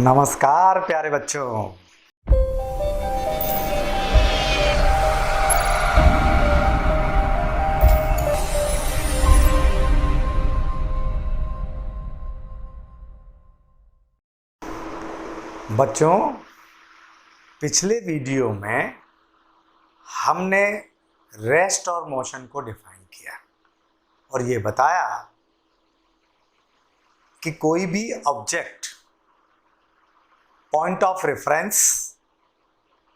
नमस्कार प्यारे बच्चों। बच्चों, पिछले वीडियो में हमने रेस्ट और मोशन को डिफाइन किया और ये बताया कि कोई भी ऑब्जेक्ट पॉइंट ऑफ रेफरेंस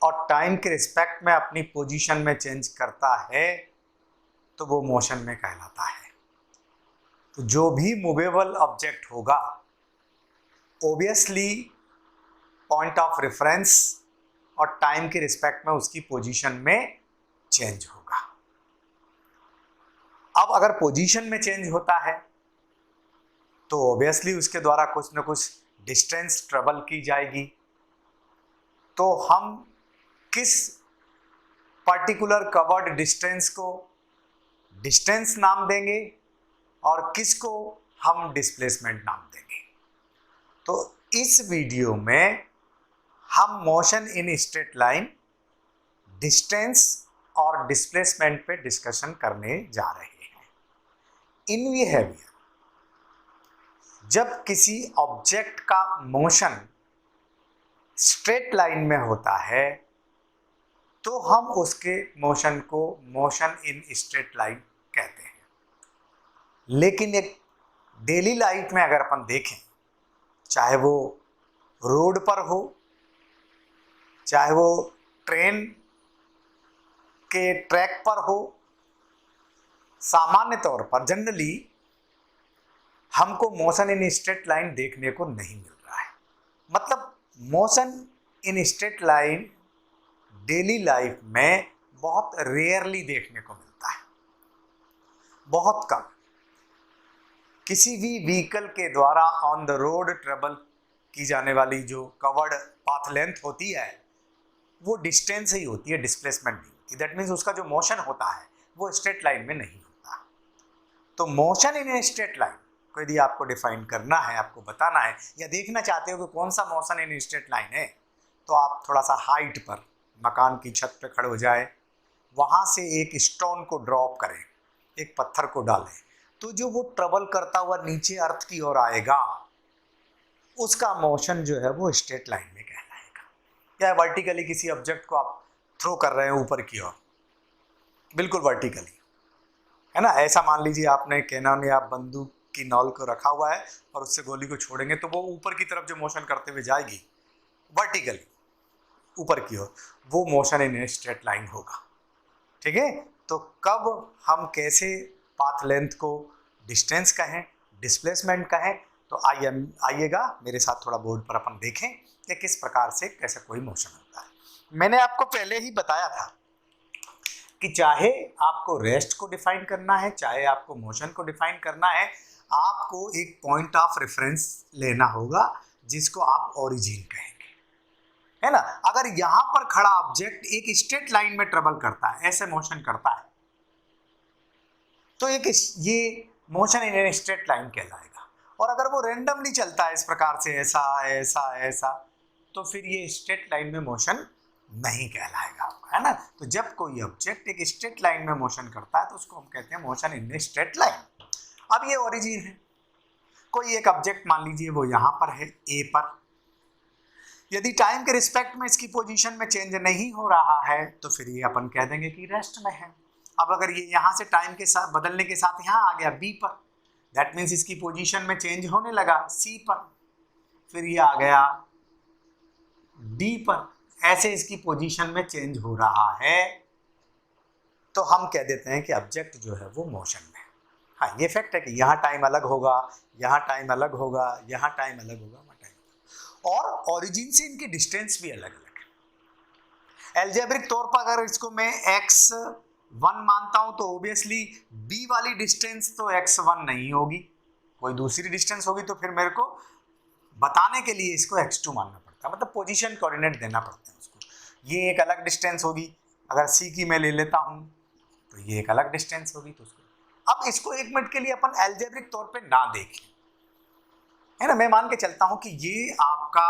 और टाइम के रिस्पेक्ट में अपनी पोजीशन में चेंज करता है तो वो मोशन में कहलाता है। तो जो भी मूवेबल ऑब्जेक्ट होगा ऑब्वियसली पॉइंट ऑफ रेफरेंस और टाइम के रिस्पेक्ट में उसकी पोजीशन में चेंज होगा। अब अगर पोजीशन में चेंज होता है तो ऑब्वियसली उसके द्वारा कुछ न कुछ डिस्टेंस ट्रेवल की जाएगी। तो हम किस पर्टिकुलर कवर्ड डिस्टेंस को डिस्टेंस नाम देंगे और किसको हम डिस्प्लेसमेंट नाम देंगे। तो इस वीडियो में हम motion in straight line, distance और डिस्प्लेसमेंट पे डिस्कशन करने जा रहे हैं। इन बिहेवियर, जब किसी ऑब्जेक्ट का मोशन स्ट्रेट लाइन में होता है तो हम उसके मोशन को मोशन इन स्ट्रेट लाइन कहते हैं। लेकिन एक डेली लाइफ में अगर अपन देखें, चाहे वो रोड पर हो, चाहे वो ट्रेन के ट्रैक पर हो, सामान्य तौर पर जनरली हमको मोशन इन स्ट्रेट लाइन देखने को नहीं मिल रहा है। मतलब motion in straight line daily life में बहुत रेयरली देखने को मिलता है, बहुत कम। किसी भी व्हीकल के द्वारा ऑन द रोड ट्रेवल की जाने वाली जो कवर्ड पाथ लेंथ होती है वो डिस्टेंस ही होती है, डिस्प्लेसमेंट नहीं होती। दैट मीन्स उसका जो मोशन होता है वो स्ट्रेट लाइन में नहीं होता। तो मोशन इन स्ट्रेट लाइन को यदि आपको डिफाइन करना है, आपको बताना है या देखना चाहते हो कि कौन सा मोशन इन स्ट्रेट लाइन है, तो आप थोड़ा सा हाइट पर मकान की छत पे खड़े हो जाए, वहाँ से एक स्टोन को ड्रॉप करें, एक पत्थर को डालें, तो जो वो ट्रेवल करता हुआ नीचे अर्थ की ओर आएगा उसका मोशन जो है वो स्ट्रेट लाइन में कहलाएगा। या वर्टिकली किसी ऑब्जेक्ट को आप थ्रो कर रहे हैं ऊपर की ओर, बिल्कुल वर्टिकली, है ना। ऐसा मान लीजिए आपने कैनन या बंदूक की नॉल को रखा हुआ है और उससे गोली को छोड़ेंगे तो वो ऊपर की तरफ जो मोशन करते हुए जाएगी वर्टिकली ऊपर की ओर, वो मोशन इन स्ट्रेट लाइन होगा। ठीक है। तो कब हम कैसे पाथ लेंथ को डिस्टेंस कहें, डिस्प्लेसमेंट कहें, तो आइएगा मेरे साथ थोड़ा बोर्ड पर अपन देखें कि किस प्रकार से कैसा कोई मोशन होता है। मैंने आपको पहले ही बताया था कि चाहे आपको रेस्ट को डिफाइन करना है, चाहे आपको मोशन को डिफाइन करना है, आपको एक पॉइंट ऑफ रेफरेंस लेना होगा जिसको आप ओरिजिन कहेंगे, है ना। अगर यहां पर खड़ा ऑब्जेक्ट एक स्ट्रेट लाइन में ट्रेवल करता है, ऐसे मोशन करता है, तो ये मोशन इन स्ट्रेट लाइन कहलाएगा। और अगर वो रेंडमली चलता है इस प्रकार से, ऐसा ऐसा ऐसा, तो फिर ये स्ट्रेट लाइन में मोशन नहीं कहलाएगा, है ना। तो जब कोई ऑब्जेक्ट एक स्ट्रेट लाइन में मोशन करता है तो उसको हम कहते हैं मोशन इन स्ट्रेट लाइन। अब ये ओरिजिन है। कोई एक ऑब्जेक्ट मान लीजिए वो यहाँ पर है ए पर, यदि टाइम के रिस्पेक्ट में इसकी पोजीशन में चेंज नहीं हो रहा है तो फिर ये अपन कह देंगे कि रेस्ट में है। अब अगर ये यहाँ से टाइम के साथ बदलने के साथ यहाँ आ गया बी पर, दैट मीन्स इसकी पोजीशन में चेंज होने लगा सी पर, फिर ये आ गया डी पर, ऐसे इसकी पोजीशन में चेंज हो रहा है तो हम कह देते हैं कि ऑब्जेक्ट जो है वो मोशन में है। हाँ, ये फैक्ट है कि यहाँ टाइम अलग होगा, यहाँ टाइम अलग होगा, यहाँ टाइम अलग होगा, वहाँ टाइम, और ओरिजिन से इनकी डिस्टेंस भी अलग अलग है। एल्जेब्रिक तौर पर अगर इसको मैं x1 मानता हूँ तो ऑब्वियसली b वाली डिस्टेंस तो x1 नहीं होगी, कोई दूसरी डिस्टेंस होगी, तो फिर मेरे को बताने के लिए इसको x2 मानना पड़ता है, मतलब पोजीशन कोऑर्डिनेट देना पड़ता है उसको। ये एक अलग डिस्टेंस होगी, अगर c की मैं ले लेता हूँ तो ये एक अलग डिस्टेंस होगी, तो उसको अब इसको एक मिनट के लिए अपन एल्जेब्रिक तौर पे ना देखें, है ना। मैं मान के चलता हूं कि ये आपका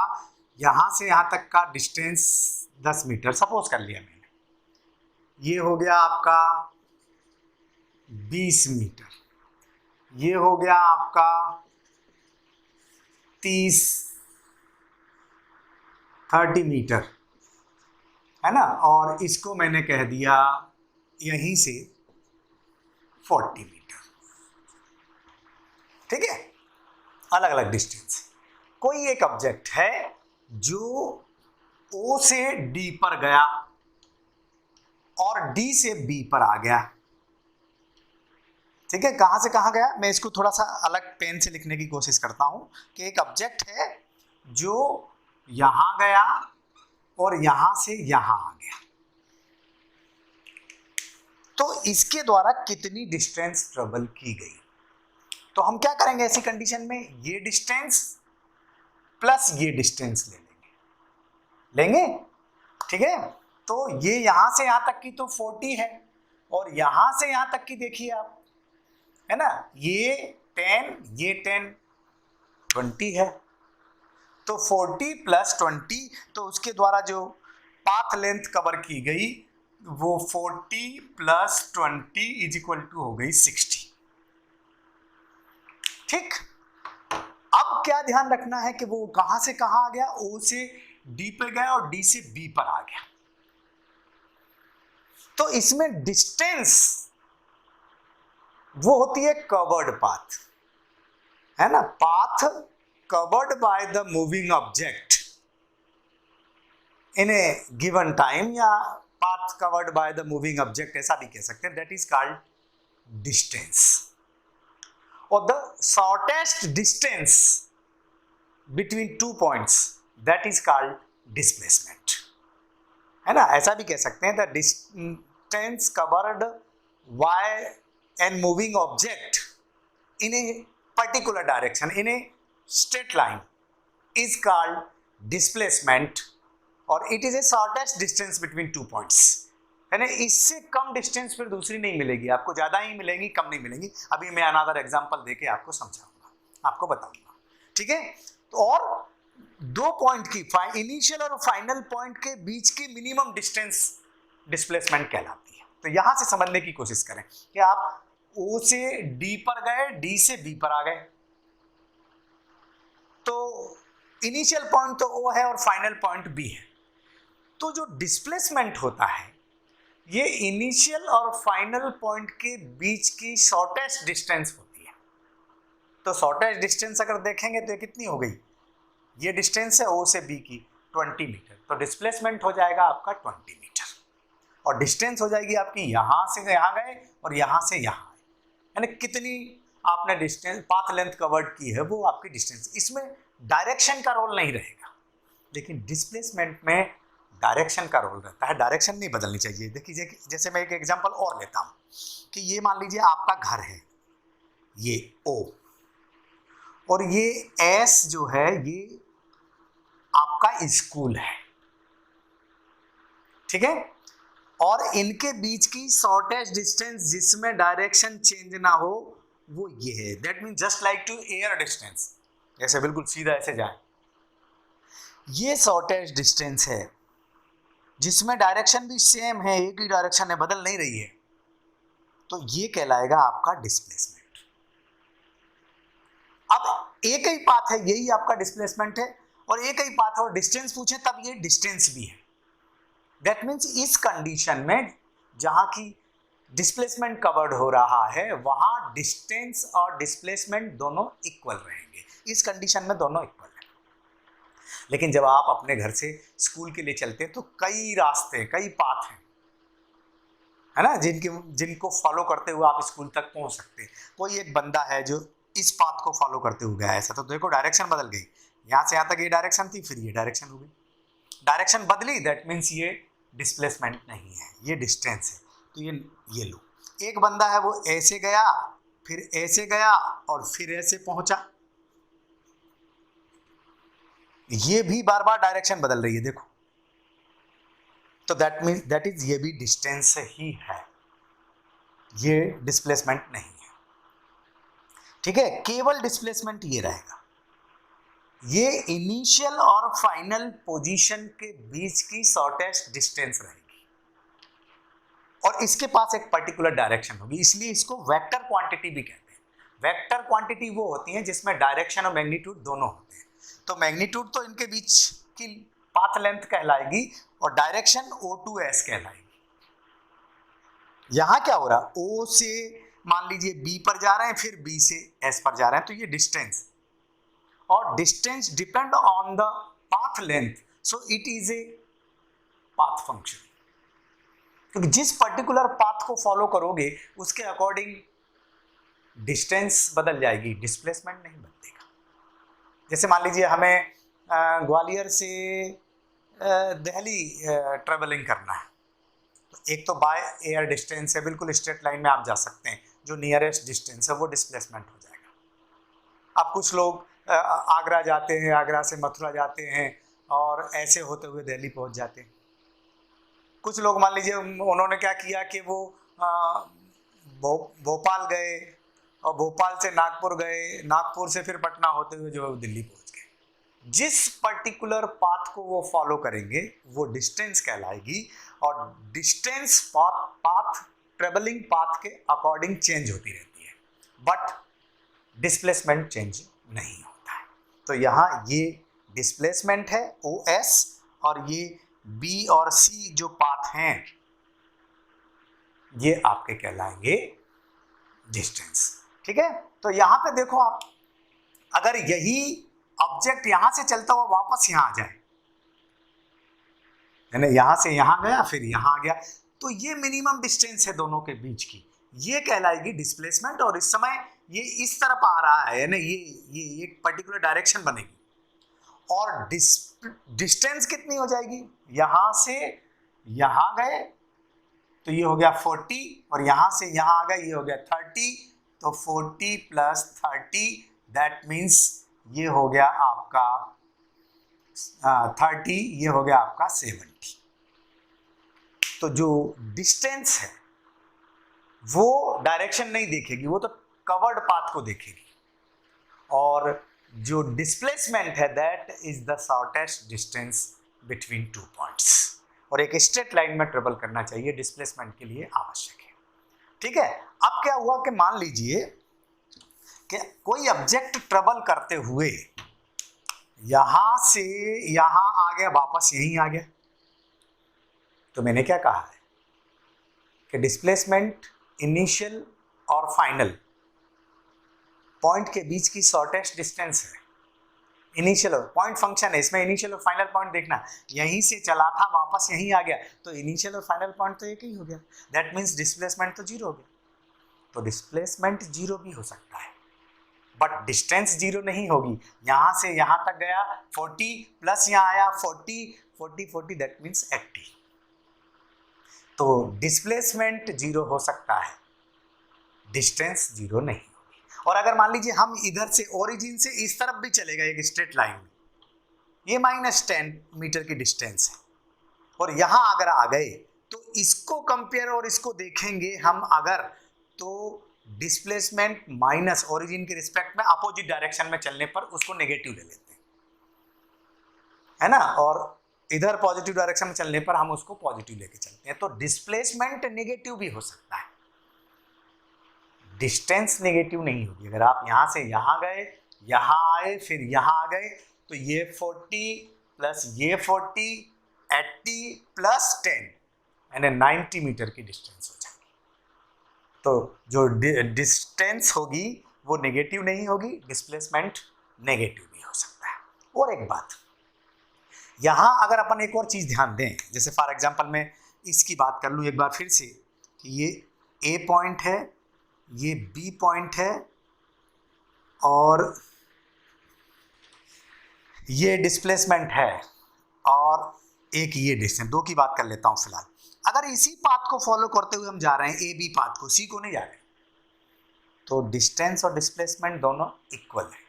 यहां से यहां तक का डिस्टेंस 10 मीटर सपोज कर लिया मैंने, ये हो गया आपका 20 मीटर, ये हो गया आपका 30 मीटर, है ना, और इसको मैंने कह दिया यहीं से 40 मीटर। ठीक है, अलग अलग डिस्टेंस। कोई एक ऑब्जेक्ट है जो O से D पर गया और D से B पर आ गया। ठीक है, कहां से कहां गया, मैं इसको थोड़ा सा अलग पेन से लिखने की कोशिश करता हूं कि एक ऑब्जेक्ट है जो यहां गया और यहां से यहां आ गया, तो इसके द्वारा कितनी डिस्टेंस ट्रेवल की गई। तो हम क्या करेंगे ऐसी कंडीशन में, ये डिस्टेंस प्लस ये डिस्टेंस लेंगे। ठीक है, तो ये यहां से यहां तक की तो 40 है और यहां से यहां तक की देखिए आप, है ना, ये 10 20 है, तो 40 प्लस 20, तो उसके द्वारा जो पाथ लेंथ कवर की गई वो 40 प्लस 20 इज इक्वल टू हो गई 60। ठीक, अब क्या ध्यान रखना है कि वो कहां से कहां आ गया, O से D पे गया और D से B पर आ गया। तो इसमें डिस्टेंस वो होती है कवर्ड पाथ, है ना, path covered by the moving object in a given time, या path covered by the moving object ऐसा भी कह सकते हैं, दैट इज कॉल्ड डिस्टेंस। और the shortest distance between 2 points that is called displacement, है ना, ऐसा भी कह सकते हैं the distance covered by an moving object in a particular direction in a straight line is called displacement, और it is A shortest distance between 2 points, है ना। इससे कम डिस्टेंस फिर दूसरी नहीं मिलेगी आपको, ज्यादा ही मिलेंगी, कम नहीं मिलेंगी। अभी मैं अनदर एग्जांपल देके आपको समझाऊंगा, आपको बताऊंगा। ठीक है, तो और 2 पॉइंट की इनिशियल और फाइनल पॉइंट के बीच की मिनिमम डिस्टेंस डिस्प्लेसमेंट कहलाती है। तो यहां से समझने की कोशिश करें कि आप O से D पर गए, D से B पर आ गए, तो इनिशियल पॉइंट तो O है और फाइनल पॉइंट B है, तो जो डिस्प्लेसमेंट होता है ये इनिशियल और फाइनल पॉइंट के बीच की शॉर्टेस्ट डिस्टेंस होती है। तो शॉर्टेस्ट डिस्टेंस अगर देखेंगे तो ये कितनी हो गई, ये डिस्टेंस है O से B की 20 मीटर, तो डिस्प्लेसमेंट हो जाएगा आपका 20 मीटर, और डिस्टेंस हो जाएगी आपकी यहां से यहां गए और यहां से यहां, यानी कितनी आपने डिस्टेंस पाथ लेंथ कवर्ड की है वो आपकी डिस्टेंस। इसमें डायरेक्शन का रोल नहीं रहेगा, लेकिन डिस्प्लेसमेंट में डायरेक्शन का रोल रहता है, डायरेक्शन नहीं बदलनी चाहिए। देखिए जैसे मैं एक एग्जांपल और लेता हूं कि ये मान लीजिए आपका घर है, ये O, और ये S जो है ये आपका स्कूल है। ठीक है, और इनके बीच की शॉर्टेस्ट डिस्टेंस जिसमें डायरेक्शन चेंज ना हो वो ये है, that mean just like to air distance, ऐसे बिल्कुल सीधा ऐसे जाए, ये शॉर्टेस्ट डिस्टेंस है जिसमें डायरेक्शन भी सेम है, एक ही डायरेक्शन है, बदल नहीं रही है, तो ये कहलाएगा आपका डिस्प्लेसमेंट। अब एक ही पाथ है, यही आपका डिस्प्लेसमेंट है, और एक ही पाथ है और डिस्टेंस पूछे तब ये डिस्टेंस भी है। दैट मीन्स इस कंडीशन में जहां की डिस्प्लेसमेंट कवर्ड हो रहा है वहां डिस्टेंस और डिस्प्लेसमेंट दोनों इक्वल रहेंगे, इस कंडीशन में दोनों इक्वल है। लेकिन जब आप अपने घर से स्कूल के लिए चलते हैं तो कई रास्ते, कई पाथ हैं, है ना, जिनको फॉलो करते हुए आप स्कूल तक पहुंच सकते हैं। कोई एक बंदा है जो इस पाथ को फॉलो करते हुए गया, ऐसा तो देखो डायरेक्शन बदल गई, यहां से यहां तक ये डायरेक्शन थी, फिर ये डायरेक्शन हो गई, डायरेक्शन बदली, दैट मीन्स ये डिस्प्लेसमेंट नहीं है, ये डिस्टेंस है। तो ये लो, एक बंदा है वो ऐसे गया, फिर ऐसे गया और फिर ऐसे पहुंचा, ये भी बार बार डायरेक्शन बदल रही है, देखो, तो दैट मीन्स दैट इज ये भी डिस्टेंस ही है, ये डिस्प्लेसमेंट नहीं है। ठीक है, केवल डिस्प्लेसमेंट ये रहेगा। ये इनिशियल और फाइनल पोजीशन के बीच की शॉर्टेस्ट डिस्टेंस रहेगी और इसके पास एक पर्टिकुलर डायरेक्शन होगी, इसलिए इसको वेक्टर क्वांटिटी भी कहते हैं। वेक्टर क्वांटिटी वो होती है जिसमें डायरेक्शन और मैग्नीट्यूड दोनों होते हैं। तो मैग्नीट्यूड तो इनके बीच की पाथ लेंथ कहलाएगी और डायरेक्शन O2S कहलाएगी। यहां क्या हो रहा है, O से मान लीजिए B पर जा रहे हैं, फिर B से S पर जा रहे हैं, तो ये डिस्टेंस, और distance depend on the path length, so it is a path function. क्योंकि जिस पर्टिकुलर पाथ को फॉलो करोगे उसके अकॉर्डिंग डिस्टेंस बदल जाएगी, डिस्प्लेसमेंट नहीं बदलेगा। जैसे मान लीजिए हमें ग्वालियर से दिल्ली ट्रेवलिंग करना है, तो एक तो बाय एयर डिस्टेंस है, बिल्कुल स्ट्रेट लाइन में आप जा सकते हैं, जो नियरेस्ट डिस्टेंस है वो डिस्प्लेसमेंट हो जाएगा। अब कुछ लोग आगरा जाते हैं, आगरा से मथुरा जाते हैं और ऐसे होते हुए दिल्ली पहुंच जाते हैं। कुछ लोग मान लीजिए उन्होंने क्या किया कि वो भोपाल गए और भोपाल से नागपुर गए, नागपुर से फिर पटना होते हुए जो दिल्ली पहुंच गए। जिस पर्टिकुलर पाथ को वो फॉलो करेंगे वो डिस्टेंस कहलाएगी, और डिस्टेंस पाथ ट्रेवलिंग पाथ के अकॉर्डिंग चेंज होती रहती है, बट डिस्प्लेसमेंट चेंज नहीं होता है। तो यहाँ ये डिस्प्लेसमेंट है OS, और ये B और C जो पाथ हैं ये आपके कहलाएंगे डिस्टेंस। ठीक है, तो यहां पे देखो आप, अगर यही ऑब्जेक्ट यहां से चलता हुआ वापस यहां आ जाए, यानी यहां से यहां गया फिर यहां आ गया, तो ये मिनिमम डिस्टेंस है दोनों के बीच की, ये कहलाएगी डिस्प्लेसमेंट। और इस समय ये इस तरफ आ रहा है, यानी ये एक पर्टिकुलर डायरेक्शन बनेगी, और डिस्टेंस कितनी हो जाएगी, यहां से यहां गए तो ये हो गया 40, और यहां से यहां आ गए ये हो गया 30, तो 40 + 30 दैट मीन्स ये हो गया आपका 30, ये हो गया आपका 70। तो जो डिस्टेंस है वो डायरेक्शन नहीं देखेगी, वो तो कवर्ड पाथ को देखेगी, और जो डिस्प्लेसमेंट है that is the shortest distance between 2 points, और एक स्ट्रेट लाइन में ट्रेवल करना चाहिए, डिस्प्लेसमेंट के लिए आवश्यक है। ठीक है, अब क्या हुआ कि मान लीजिए कि कोई ऑब्जेक्ट ट्रेवल करते हुए यहां से यहां आ गया, वापस यहीं आ गया, तो मैंने क्या कहा है कि डिस्प्लेसमेंट इनिशियल और फाइनल पॉइंट के बीच की शॉर्टेस्ट डिस्टेंस है। इनिशियल पॉइंट फंक्शन है, इसमें इनिशियल और फाइनल पॉइंट देखना, यहीं से चला था वापस यहीं आ गया, तो इनिशियल और फाइनल पॉइंट तो एक ही हो गया, दैट मीन्स डिस्प्लेसमेंट तो 0 हो गया। तो डिस्प्लेसमेंट 0 भी हो सकता है, बट डिस्टेंस 0 नहीं होगी। यहां से यहां तक गया 40 प्लस यहां आया 40 दैट मीन्स 80। तो डिस्प्लेसमेंट 0 हो सकता है, डिस्टेंस 0 नहीं। और अगर मान लीजिए हम इधर से ओरिजिन से इस तरफ भी चले गए एक स्ट्रेट लाइन में, ये -10 मीटर की डिस्टेंस है, और यहां अगर आ गए तो इसको कंपेयर और इसको देखेंगे हम अगर, तो डिस्प्लेसमेंट माइनस ओरिजिन के रिस्पेक्ट में अपोजिट डायरेक्शन में चलने पर उसको नेगेटिव ले लेते हैं, है ना, और इधर पॉजिटिव डायरेक्शन में चलने पर हम उसको पॉजिटिव लेके चलते हैं। तो डिस्प्लेसमेंट नेगेटिव भी हो सकता है, डिस्टेंस नेगेटिव नहीं होगी। अगर आप यहां से यहां गए, यहां आए, फिर यहां आ गए, तो ये 40 प्लस ये 40 80 प्लस 10 यानी 90 मीटर की डिस्टेंस हो जाएगी। तो जो डिस्टेंस होगी वो नेगेटिव नहीं होगी, डिस्प्लेसमेंट नेगेटिव भी हो सकता है। और एक बात यहां अगर अपन एक और चीज ध्यान दें, जैसे फॉर एग्जांपल मैं इसकी बात कर लूं एक बार फिर से, कि ये ए पॉइंट है, ये बी पॉइंट है, और ये डिस्प्लेसमेंट है, और एक ये डिस्टेंस, 2 की बात कर लेता हूं फिलहाल। अगर इसी पाथ को फॉलो करते हुए हम जा रहे हैं, ए बी पाथ को, सी को नहीं जा रहे, तो डिस्टेंस और डिस्प्लेसमेंट दोनों इक्वल है,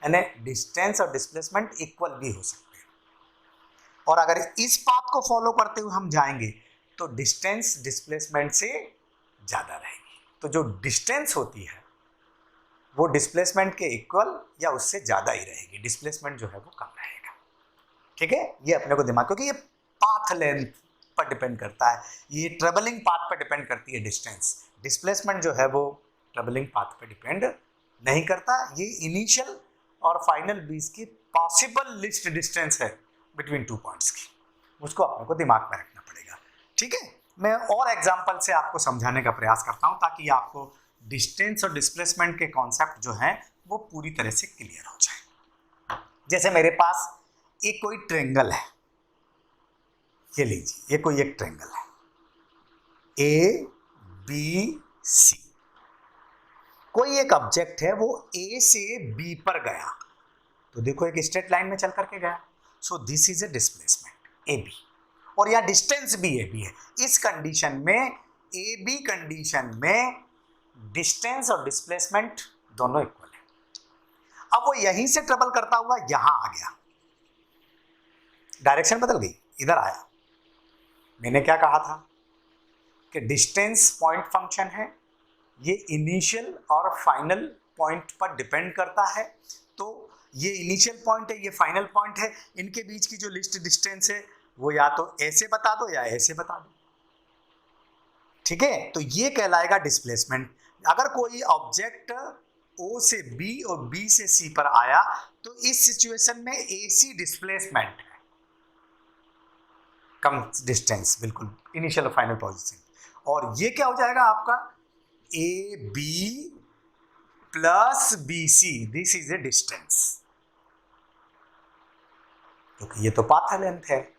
यानी डिस्टेंस और डिस्प्लेसमेंट इक्वल भी हो सकते हैं। और अगर इस पाथ को फॉलो करते हुए हम जाएंगे तो डिस्टेंस डिस्प्लेसमेंट से ज्यादा रहेगी। तो जो डिस्टेंस होती है वो डिस्प्लेसमेंट के इक्वल या उससे ज़्यादा ही रहेगी, डिस्प्लेसमेंट जो है वो कम रहेगा। ठीक है, ये अपने को दिमाग, क्योंकि ये पाथ लेंथ पर डिपेंड करता है, ये ट्रेवलिंग पाथ पर डिपेंड करती है डिस्टेंस। डिस्प्लेसमेंट जो है वो ट्रेवलिंग पाथ पर डिपेंड नहीं करता, ये इनिशियल और फाइनल बीच की पॉसिबल लिस्ट डिस्टेंस है बिटवीन टू पॉइंट्स की, उसको अपने को दिमाग में रखना पड़ेगा। ठीक है, मैं और एग्जांपल से आपको समझाने का प्रयास करता हूं ताकि आपको डिस्टेंस और डिस्प्लेसमेंट के कॉन्सेप्ट जो हैं वो पूरी तरह से क्लियर हो जाए। जैसे मेरे पास एक कोई ट्रेंगल है, ये लीजिए, ये कोई एक ट्रेंगल है ए बी सी, कोई एक ऑब्जेक्ट है वो ए से बी पर गया, तो देखो एक स्ट्रेट लाइन में चल करके गया, so this is a displacement A B, और यहाँ डिस्टेंस भी ए बी है। इस कंडीशन में, ए बी कंडीशन में डिस्टेंस और डिस्प्लेसमेंट दोनों इक्वल है। अब वो यहीं से ट्रेवल करता हुआ यहां आ गया, डायरेक्शन बदल गई, इधर आया। मैंने क्या कहा था कि डिस्टेंस पॉइंट फंक्शन है, ये इनिशियल और फाइनल पॉइंट पर डिपेंड करता है, तो ये इनिशियल पॉइंट है, ये फाइनल पॉइंट है, इनके बीच की जो लिस्ट डिस्टेंस है वो या तो ऐसे बता दो या ऐसे बता दो। ठीक है, तो ये कहलाएगा डिस्प्लेसमेंट। अगर कोई ऑब्जेक्ट ओ से बी और बी से सी पर आया तो इस सिचुएशन में एसी डिस्प्लेसमेंट है, कम डिस्टेंस, बिल्कुल इनिशियल और फाइनल पोजीशन, और ये क्या हो जाएगा आपका A B plus B C, this is a distance, क्योंकि ये तो पाथ लेंथ है,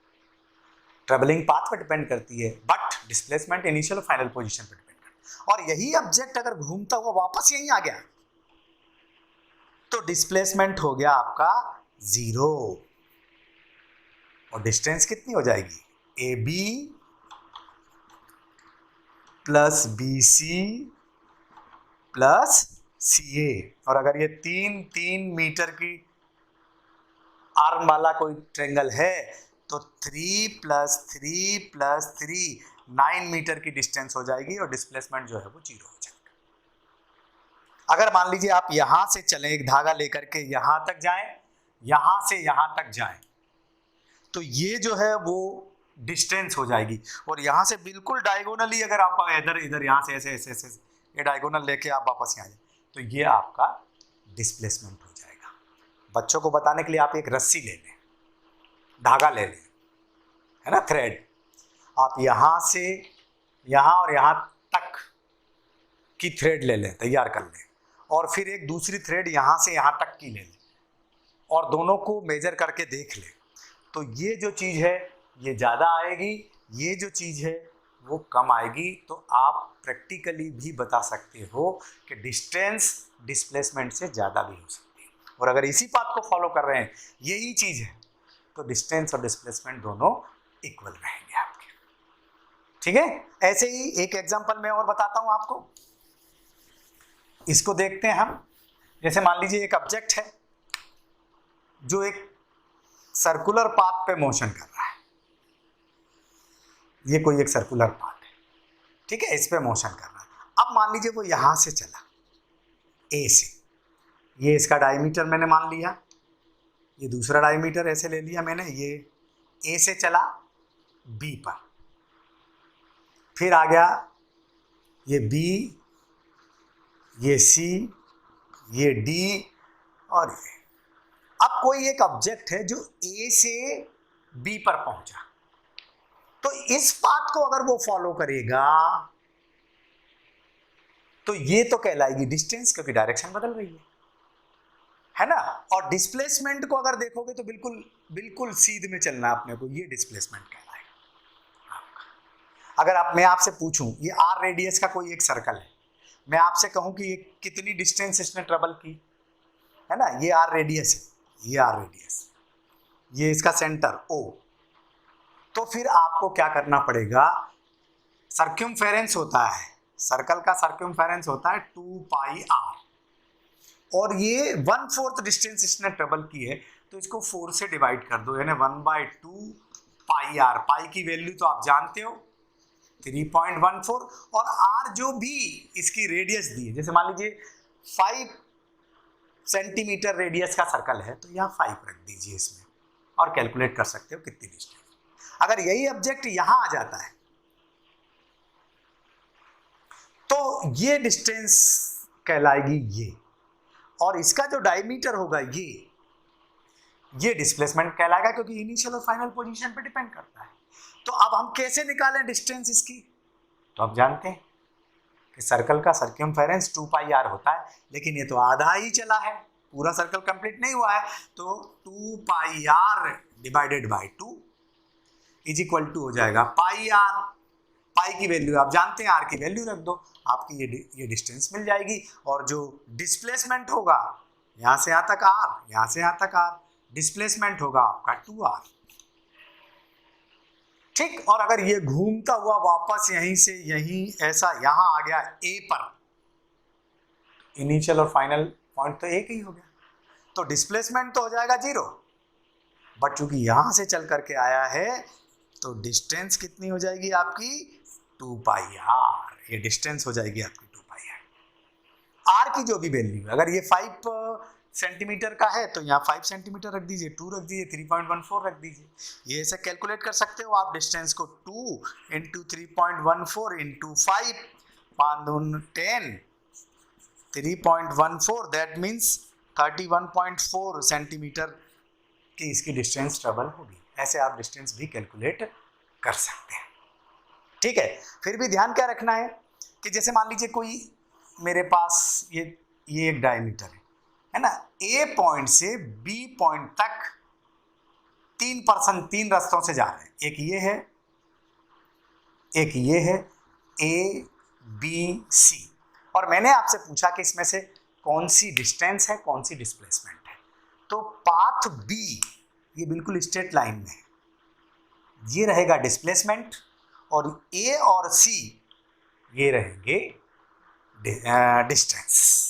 ट्रेवलिंग पाथ पर डिपेंड करती है, बट डिस्प्लेसमेंट इनिशियल और फाइनल पोजीशन पर डिपेंड करती है। और यही ऑब्जेक्ट अगर घूमता हुआ वापस यहीं आ गया तो डिस्प्लेसमेंट हो गया आपका 0, और डिस्टेंस कितनी हो जाएगी A B plus B C plus C A, और अगर ये 3 मीटर की आर्म वाला कोई ट्रेंगल है तो 3 + 3 + 3 9 मीटर की डिस्टेंस हो जाएगी, और डिस्प्लेसमेंट जो है वो 0 हो जाएगा। अगर मान लीजिए आप यहां से चलें, एक धागा लेकर के यहां तक जाएं, यहां से यहां तक जाएं, तो ये जो है वो डिस्टेंस हो जाएगी, और यहां से बिल्कुल डायगोनली अगर आप इधर इधर यहां से ऐसे ऐसे ऐसे ये डायगोनल लेके आप वापस यहाँ जाए तो ये आपका डिस्प्लेसमेंट हो जाएगा। बच्चों को बताने के लिए आप एक रस्सी ले लें, धागा ले लें, है ना, थ्रेड, आप यहाँ से यहाँ और यहाँ तक की थ्रेड ले लें, तैयार कर लें, और फिर एक दूसरी थ्रेड यहाँ से यहाँ तक की ले लें, और दोनों को मेजर करके देख लें, तो ये जो चीज़ है ये ज़्यादा आएगी, ये जो चीज़ है वो कम आएगी। तो आप प्रैक्टिकली भी बता सकते हो कि डिस्टेंस डिस्प्लेसमेंट से ज़्यादा भी हो सकती है, और अगर इसी बात को फॉलो कर रहे हैं, यही चीज़ है, तो डिस्टेंस और डिस्प्लेसमेंट दोनों इक्वल रहेंगे आपके। ठीक है, ऐसे ही एक एग्जांपल मैं और बताता हूं आपको, इसको देखते हैं हम। जैसे मान लीजिए एक ऑब्जेक्ट है जो एक सर्कुलर पाथ पे मोशन कर रहा है, ये कोई एक सर्कुलर पाथ है, ठीक है, इस पे मोशन कर रहा है। अब मान लीजिए वो यहां से चला ए से, ये इसका डायमीटर मैंने मान लिया, ये दूसरा डायमीटर ऐसे ले लिया मैंने, ये ए से चला बी पर, फिर आ गया ये बी, ये सी, ये डी, और ये। अब कोई एक ऑब्जेक्ट है जो ए से बी पर पहुंचा, तो इस पाथ को अगर वो फॉलो करेगा तो ये तो कहलाएगी डिस्टेंस, क्योंकि डायरेक्शन बदल रही है ना। और डिस्प्लेसमेंट को अगर देखोगे तो बिल्कुल बिल्कुल सीधे में चलना अपने को, ये डिस्प्लेसमेंट कहलाएगा। अगर मैं आपसे पूछूं, ये आर रेडियस का कोई एक सर्कल है, मैं आपसे कहूं कि ये कितनी डिस्टेंस इसने ट्रेवल की, है ना, ये आर रेडियस है, ये आर रेडियस, ये इसका सेंटर ओ, तो फिर आपको क्या करना पड़ेगा, सर्क्यूमफेरेंस होता है, सर्कल का सर्क्यूमफेरेंस होता है 2πr, और ये 1/4 डिस्टेंस इसने ट्रेवल की है, तो इसको 4 से डिवाइड कर दो, यानी 1/2πr। पाई की वैल्यू तो आप जानते हो 3.14, और r जो भी इसकी रेडियस दी है, जैसे मान लीजिए 5 सेंटीमीटर रेडियस का सर्कल है तो यहाँ 5 रख दीजिए इसमें और कैलकुलेट कर सकते हो कितनी डिस्टेंस। अगर यही ऑब्जेक्ट यहां आ जाता है तो ये डिस्टेंस कहलाएगी ये, और इसका जो डायमीटर होगा ये डिस्प्लेसमेंट कहलाएगा, क्योंकि इनिशियल और फाइनल पोजीशन पे डिपेंड करता है। तो अब हम कैसे निकालें डिस्टेंस इसकी? तो आप जानते हैं कि सर्कल का सर्कमफेरेंस 2 पाई आर होता है, लेकिन ये तो आधा ही चला है, पूरा सर्कल कंप्लीट नहीं हुआ है, तो 2 pi r divided by 2 is equal to हो जाएगा पाई आर। पाई की वैल्यू आप जानते हैं, आर की वैल्यू रख दो, आपकी ये डिस्टेंस मिल जाएगी। और जो डिस्प्लेसमेंट होगा यहाँ से यहाँ तक आर, यहाँ से यहाँ तक आर, डिस्प्लेसमेंट होगा आपका 2r। ठीक, और अगर ये घूमता हुआ वापस यहीं से यहीं ऐसा यहां आ गया ए पर, इनिशियल और फाइनल पॉइंट तो एक ही हो गया, तो डिस्प्लेसमेंट तो हो जाएगा 0, बट चूंकि यहां से चल करके आया है तो डिस्टेंस कितनी हो जाएगी आपकी 2 पाई आर। ये डिस्टेंस हो जाएगी आपकी 2 पाई आर। आर की जो भी वैल्यू, अगर ये 5 सेंटीमीटर का है तो यहाँ 5 सेंटीमीटर रख दीजिए, 2 रख दीजिए, 3.14 रख दीजिए। ये ऐसे कैलकुलेट कर सकते हो आप डिस्टेंस को, 2 इंटू 3.14 इंटू 5, 5 दूनी 10, 3.14 दैट मीन्स 31.4 सेंटीमीटर की इसकी डिस्टेंस ट्रेवल होगी। ऐसे आप डिस्टेंस भी कैलकुलेट कर सकते हैं। ठीक है, फिर भी ध्यान क्या रखना है कि जैसे मान लीजिए कोई मेरे पास ये एक डायमीटर है ना, ए पॉइंट से बी पॉइंट तक 3 रास्तों से जा रहे हैं, एक ये है, एक ये है, ए बी सी, और मैंने आपसे पूछा कि इसमें से कौन सी डिस्टेंस है, कौन सी डिस्प्लेसमेंट है। तो पाथ बी ये बिल्कुल स्ट्रेट लाइन में है, ये रहेगा डिस्प्लेसमेंट, और ए और सी ये रहेंगे डिस्टेंस।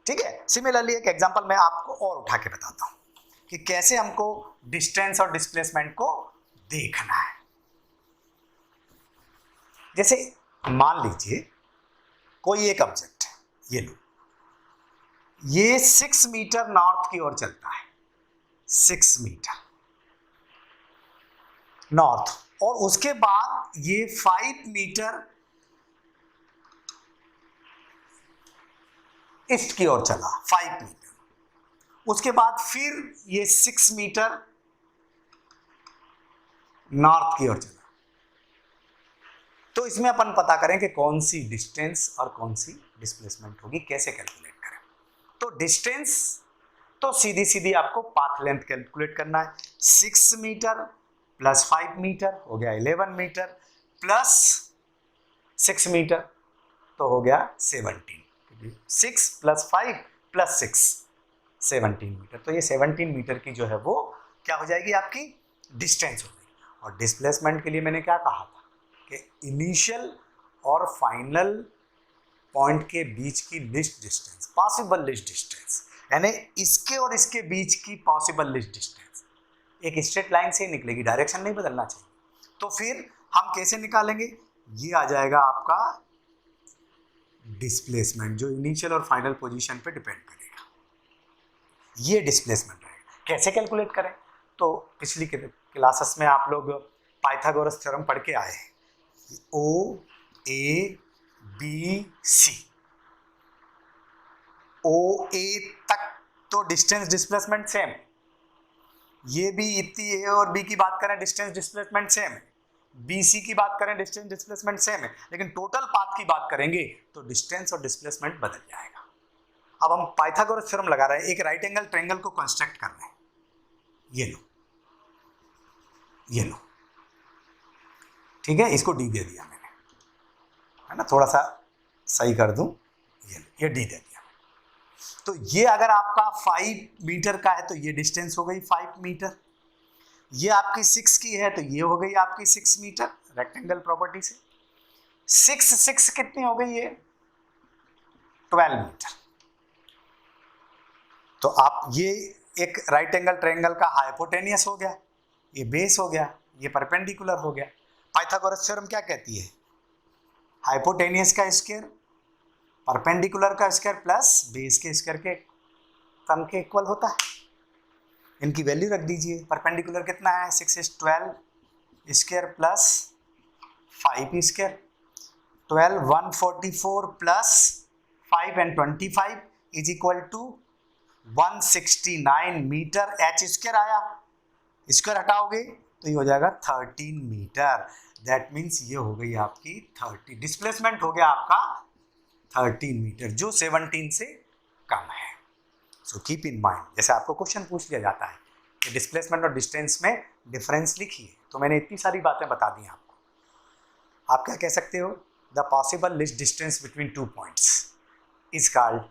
ठीक है, सिमिलरली एक एग्जांपल मैं आपको और उठा के बताता हूं कि कैसे हमको डिस्टेंस और डिस्प्लेसमेंट को देखना है। जैसे मान लीजिए कोई एक ऑब्जेक्ट है, ये लो, ये 6 मीटर नॉर्थ की ओर चलता है, 6 मीटर नॉर्थ, और उसके बाद ये 5 मीटर ईस्ट की ओर चला, 5 मीटर, उसके बाद फिर ये 6 मीटर नॉर्थ की ओर चला। तो इसमें अपन पता करें कि कौन सी डिस्टेंस और कौन सी डिस्प्लेसमेंट होगी, कैसे कैलकुलेट करें। तो डिस्टेंस तो सीधी सीधी आपको पाथ लेंथ कैलकुलेट करना है, 6 मीटर प्लस 5 मीटर हो गया 11 मीटर, प्लस 6 मीटर तो हो गया 17, 6 प्लस 5 प्लस 6 17 मीटर। तो ये 17 मीटर की जो है वो क्या हो जाएगी, आपकी डिस्टेंस हो जाएगी। और डिस्प्लेसमेंट के लिए मैंने क्या कहा था कि इनिशियल और फाइनल पॉइंट के बीच की least distance, possible least distance, यानी इसके और इसके बीच की पॉसिबल लीस्ट डिस्टेंस एक स्ट्रेट लाइन से ही निकलेगी, डायरेक्शन नहीं बदलना चाहिए। तो फिर हम कैसे निकालेंगे, ये आ जाएगा आपका डिस्प्लेसमेंट, जो इनिशियल और फाइनल पोजीशन पे डिपेंड करेगा, ये डिस्प्लेसमेंट रहेगा। कैसे कैलकुलेट करें, तो पिछली क्लासेस में आप लोग पाइथागोरस थ्योरम पढ़ के आए हैं, ओ ए बी सी, ओ ए तक तो डिस्टेंस डिस्प्लेसमेंट सेम, ये भी इतनी ए और बी की बात करें डिस्टेंस डिस्प्लेसमेंट सेम है, बी सी की बात करें डिस्टेंस डिस्प्लेसमेंट सेम है, लेकिन टोटल पाथ की बात करेंगे तो डिस्टेंस और डिस्प्लेसमेंट बदल जाएगा। अब हम पाइथागोरस थ्योरम लगा रहे हैं, एक राइट एंगल ट्रायंगल को कंस्ट्रक्ट कर रहे हैं, ये लो, ये लो, ठीक है, इसको डी दे दिया मैंने, है ना, थोड़ा सा सही कर दूं, ये डी दे दिया। तो ये अगर आपका 5 मीटर का है तो ये डिस्टेंस हो गई 5 मीटर, ये आपकी 6 की है तो ये हो गई आपकी 6 मीटर रेक्टेंगल प्रॉपर्टी से, 6 कितनी हो गई, ये 12 मीटर। तो आप ये एक राइट एंगल ट्रायंगल का हाइपोटेनियस हो गया, ये बेस हो गया, ये परपेंडिकुलर हो गया। पाइथागोरस थ्योरम क्या कहती है, हाइपोटेनियस का स्क्वायर, परपेंडिकुलर का स्क्वायर प्लस बेस के स्क्वायर के सम के इक्वल होता है। इनकी वैल्यू रख दीजिए। परपेंडिकुलर कितना है, 6 is 12 square plus 5 square, 12 144 plus 5 and 25 is equal to 169 metre. H square आया, स्क्वायर हटाओगे तो ये हो जाएगा 13 मीटर। दैट मीन्स ये हो गई आपकी 30, डिस्प्लेसमेंट हो गया आपका 13 मीटर, जो 17 से कम है। सो कीप इन माइंड, जैसे आपको क्वेश्चन पूछ लिया जाता है कि डिस्प्लेसमेंट और डिस्टेंस में डिफरेंस लिखिए, तो मैंने इतनी सारी बातें बता दी आपको। आप क्या कह सकते हो, the possible least distance between 2 points is called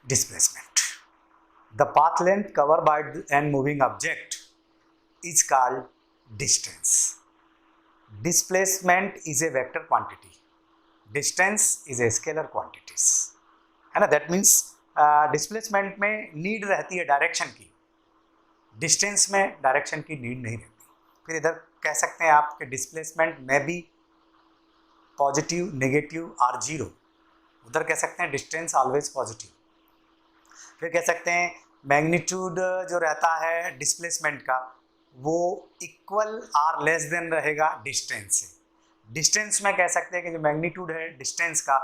displacement. The path length cover by an moving object is called distance. Displacement is a vector quantity, distance is a scalar quantities, है ना। दैट मीन्स डिस्प्लेसमेंट में need रहती है direction की, distance में direction की need नहीं रहती। फिर इधर कह सकते हैं आप कि डिस्प्लेसमेंट में भी पॉजिटिव, नेगेटिव और जीरो, उधर कह सकते हैं डिस्टेंस ऑलवेज पॉजिटिव। फिर कह सकते हैं मैग्नीट्यूड जो रहता है डिस्प्लेसमेंट का वो इक्वल और लेस देन रहेगा डिस्टेंस से। डिस्टेंस में कह सकते हैं कि जो मैग्नीट्यूड है डिस्टेंस का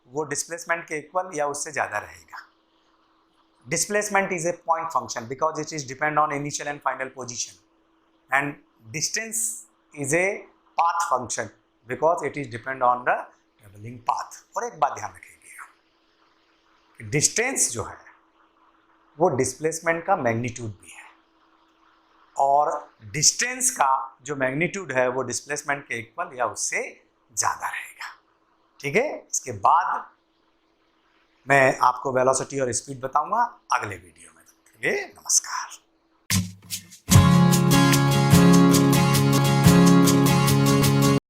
वो डिस्प्लेसमेंट के इक्वल या उससे ज़्यादा रहेगा। Displacement is A point function because it is depend on initial and final position, and distance is a path function because it is depend on the travelling path. और एक बात ध्यान रखिएगा, डिस्टेंस जो है वो डिस्प्लेसमेंट का मैग्नीट्यूड भी है, और डिस्टेंस का जो मैग्नीट्यूड है वो डिस्प्लेसमेंट के इक्वल या उससे ज़्यादा रहेगा। ठीक है, इसके बाद मैं आपको वेलोसिटी और स्पीड बताऊंगा अगले वीडियो में। नमस्कार।